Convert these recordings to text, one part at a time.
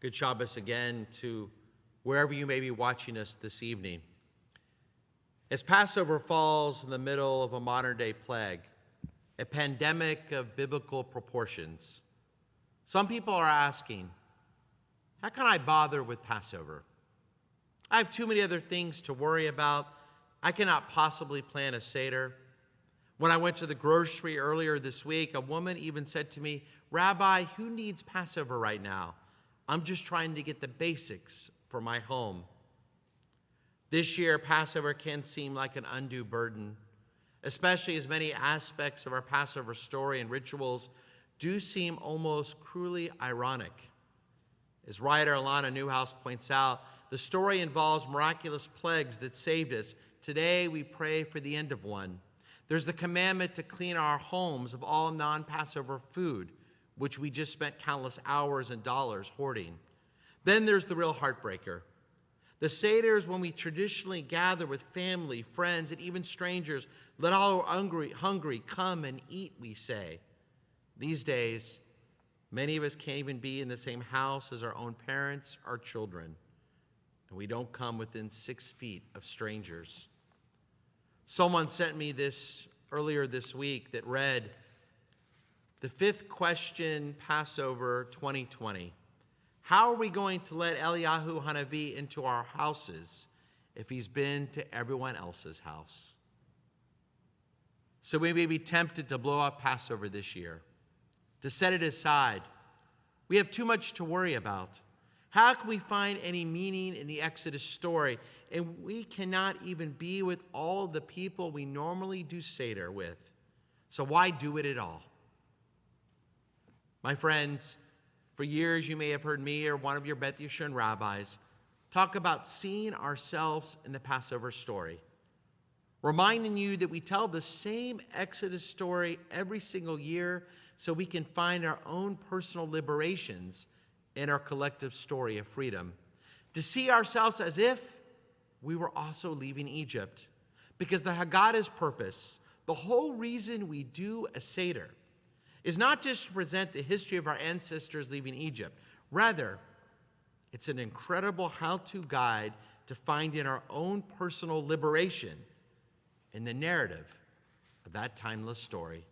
Good Shabbos again to wherever you may be watching us this evening. As Passover falls in the middle of a modern-day plague, a pandemic of biblical proportions, some people are asking, how can I bother with Passover? I have too many other things to worry about. I cannot possibly plan a Seder. When I went to the grocery earlier this week, a woman even said to me, Rabbi, who needs Passover right now? I'm just trying to get the basics for my home. This year, Passover can seem like an undue burden, especially as many aspects of our Passover story and rituals do seem almost cruelly ironic. As writer Alana Newhouse points out, the story involves miraculous plagues that saved us. Today, we pray for the end of one. There's the commandment to clean our homes of all non-Passover food, which we just spent countless hours and dollars hoarding. Then there's the real heartbreaker. The Seder is when we traditionally gather with family, friends, and even strangers. Let all who are hungry come and eat, we say. These days, many of us can't even be in the same house as our own parents or children, and we don't come within 6 feet of strangers. Someone sent me this earlier this week that read, the fifth question, Passover 2020. How are we going to let Eliyahu Hanavi into our houses if he's been to everyone else's house? So we may be tempted to blow up Passover this year, to set it aside. We have too much to worry about. How can we find any meaning in the Exodus story? And we cannot even be with all the people we normally do Seder with. So why do it at all? My friends, for years you may have heard me or one of your Beth Yeshurun rabbis talk about seeing ourselves in the Passover story, reminding you that we tell the same Exodus story every single year so we can find our own personal liberations in our collective story of freedom, to see ourselves as if we were also leaving Egypt. Because the Haggadah's purpose, the whole reason we do a Seder, is not just to present the history of our ancestors leaving Egypt. Rather, it's an incredible how-to guide to finding our own personal liberation in the narrative of that timeless story.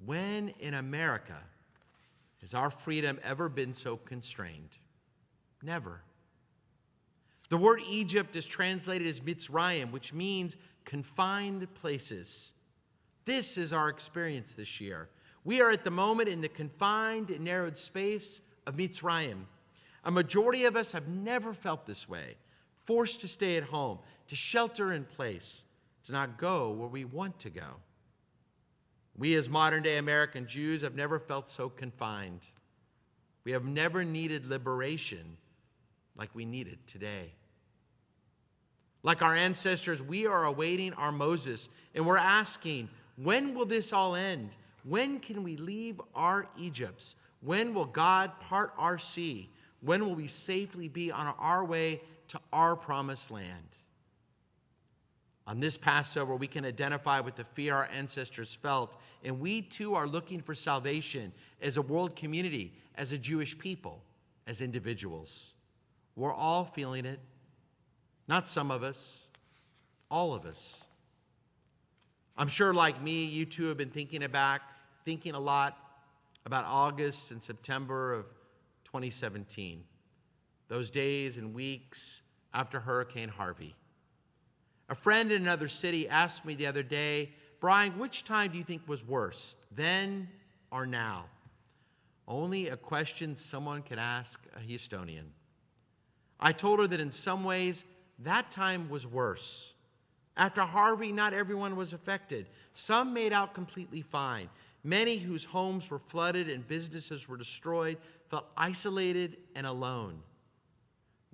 When in America has our freedom ever been so constrained? Never. The word Egypt is translated as Mitzrayim, which means confined places. This is our experience this year. We are at the moment in the confined and narrowed space of Mitzrayim. A majority of us have never felt this way, forced to stay at home, to shelter in place, to not go where we want to go. We as modern-day American Jews have never felt so confined. We have never needed liberation like we need it today. Like our ancestors, we are awaiting our Moses, and we're asking, when will this all end? When can we leave our Egypts? When will God part our sea? When will we safely be on our way to our promised land? On this Passover, we can identify with the fear our ancestors felt, and we too are looking for salvation as a world community, as a Jewish people, as individuals. We're all feeling it. Not some of us, all of us. I'm sure like me, you too have been thinking a lot about August and September of 2017, those days and weeks after Hurricane Harvey. A friend in another city asked me the other day, Brian, which time do you think was worse, then or now? Only a question someone could ask a Houstonian. I told her that in some ways, that time was worse. After Harvey, not everyone was affected. Some made out completely fine. Many whose homes were flooded and businesses were destroyed felt isolated and alone.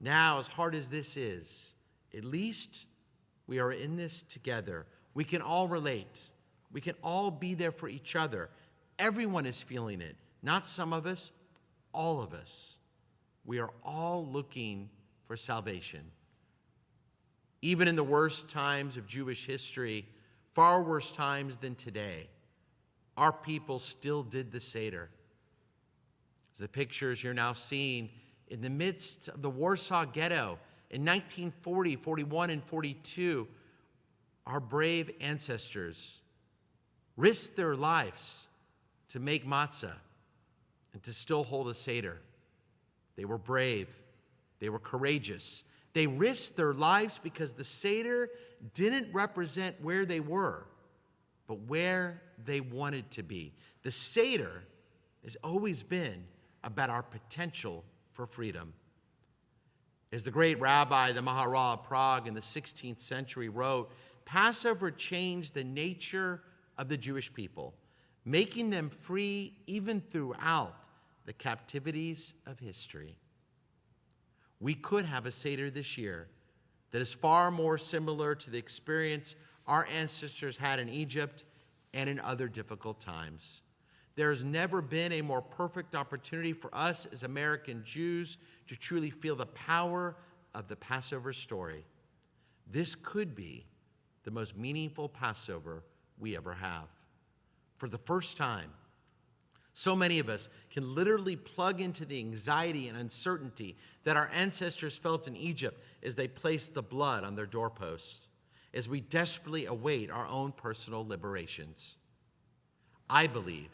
Now, as hard as this is, at least we are in this together. We can all relate. We can all be there for each other. Everyone is feeling it. Not some of us, all of us. We are all looking for salvation. Even in the worst times of Jewish history, far worse times than today, our people still did the Seder. As the pictures you're now seeing in the midst of the Warsaw Ghetto in 1940, 41, and 42, our brave ancestors risked their lives to make matzah and to still hold a Seder. They were brave. They were courageous. They risked their lives because the Seder didn't represent where they were, but where they wanted to be. The Seder has always been about our potential for freedom. As the great rabbi, the Maharal of Prague in the 16th century wrote, Passover changed the nature of the Jewish people, making them free even throughout the captivities of history. We could have a Seder this year that is far more similar to the experience our ancestors had in Egypt and in other difficult times. There has never been a more perfect opportunity for us as American Jews to truly feel the power of the Passover story. This could be the most meaningful Passover we ever have. For the first time, so many of us can literally plug into the anxiety and uncertainty that our ancestors felt in Egypt as they placed the blood on their doorposts, as we desperately await our own personal liberations. I believe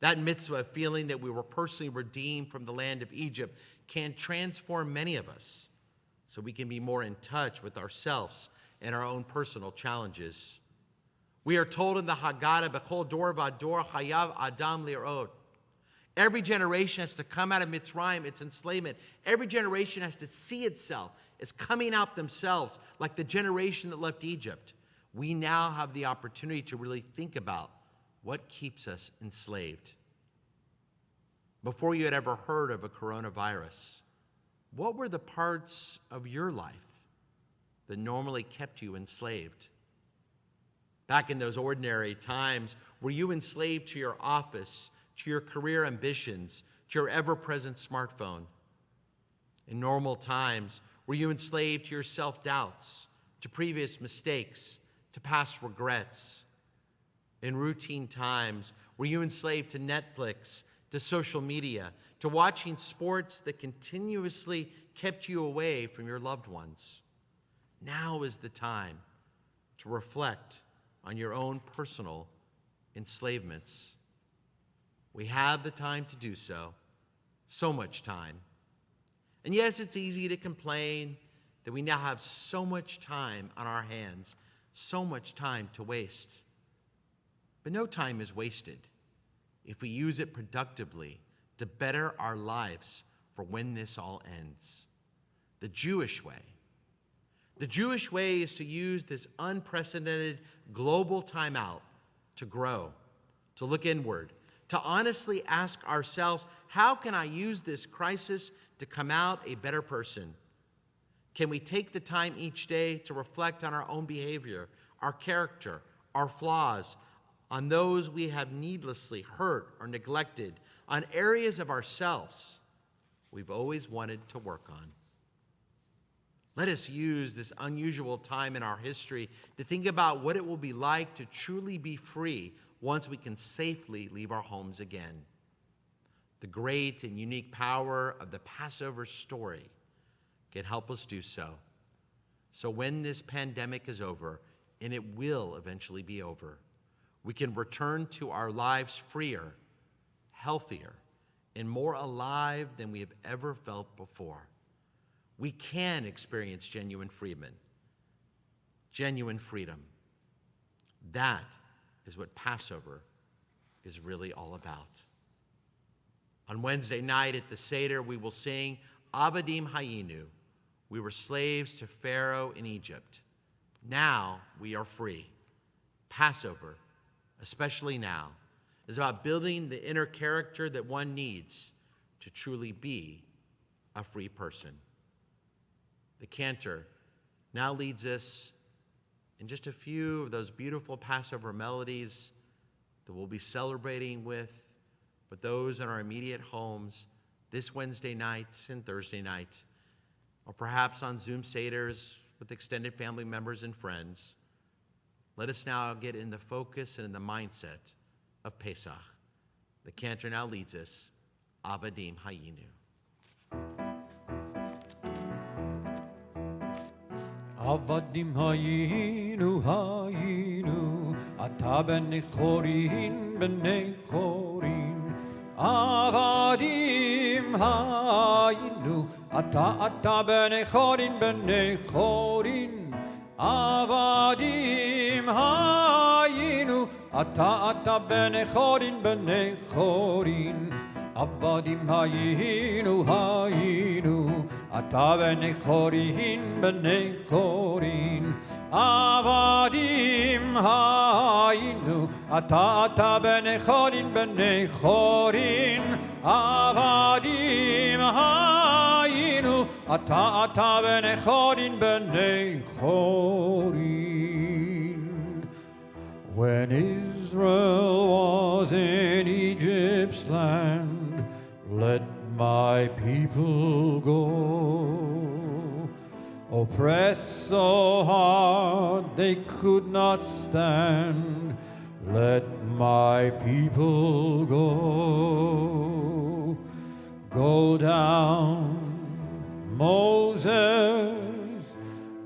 that mitzvah, feeling that we were personally redeemed from the land of Egypt, can transform many of us so we can be more in touch with ourselves and our own personal challenges. We are told in the Haggadah, Bechol dor vador chayav adam lirot. Every generation has to come out of Mitzrayim, its enslavement. Every generation has to see itself as coming out themselves, like the generation that left Egypt. We now have the opportunity to really think about what keeps us enslaved. Before you had ever heard of a coronavirus, what were the parts of your life that normally kept you enslaved? Back in those ordinary times, were you enslaved to your office, to your career ambitions, to your ever-present smartphone? In normal times, were you enslaved to your self-doubts, to previous mistakes, to past regrets? In routine times, were you enslaved to Netflix, to social media, to watching sports that continuously kept you away from your loved ones? Now is the time to reflect on your own personal enslavements. We have the time to do so much time. And yes, it's easy to complain that we now have so much time on our hands, so much time to waste. But no time is wasted if we use it productively to better our lives for when this all ends. The Jewish way is to use this unprecedented global timeout to grow, to look inward, to honestly ask ourselves, how can I use this crisis to come out a better person? Can we take the time each day to reflect on our own behavior, our character, our flaws, on those we have needlessly hurt or neglected, on areas of ourselves we've always wanted to work on? Let us use this unusual time in our history to think about what it will be like to truly be free once we can safely leave our homes again. The great and unique power of the Passover story can help us do so. So when this pandemic is over, and it will eventually be over, we can return to our lives freer, healthier, and more alive than we have ever felt before. We can experience genuine freedom. That is what Passover is really all about. On Wednesday night at the Seder, we will sing Avadim Hayinu. We were slaves to Pharaoh in Egypt. Now we are free. Passover, especially now, is about building the inner character that one needs to truly be a free person. The cantor now leads us in just a few of those beautiful Passover melodies that we'll be celebrating with those in our immediate homes this Wednesday night and Thursday night, or perhaps on Zoom Seders with extended family members and friends. Let us now get in the focus and in the mindset of Pesach. The cantor now leads us. Avadim Hayinu. Avadim hayinu hayinu, ata b'nei chorin b'nei chorin. Avadim hayinu, ata b'nei chorin b'nei chorin. Avadim hayinu, ata b'nei chorin b'nei chorin. Avadim hayinu hayinu, ata b'nei chorin b'nei chorin. Avadim hayinu, ata b'nei chorin b'nei chorin. Avadim hayinu, ata b'nei chorin b'nei chorin. When Israel was in Egypt's land, let my people go. Oppressed so hard they could not stand, let my people go. Go down, Moses,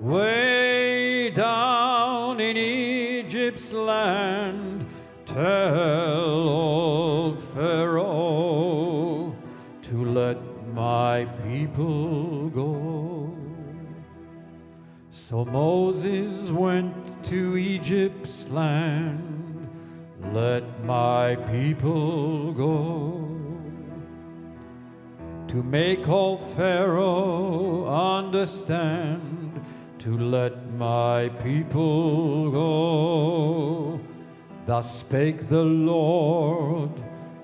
way down in Egypt's land, tell old Pharaoh to let my people go. So Moses went to Egypt's land, let my people go. To make old Pharaoh understand, to let my people go. Thus spake the Lord,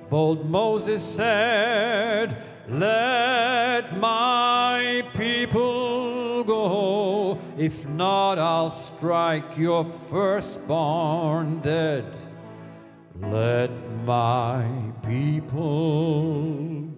bold Moses said, let my people go. If not, I'll strike your firstborn dead. Let my people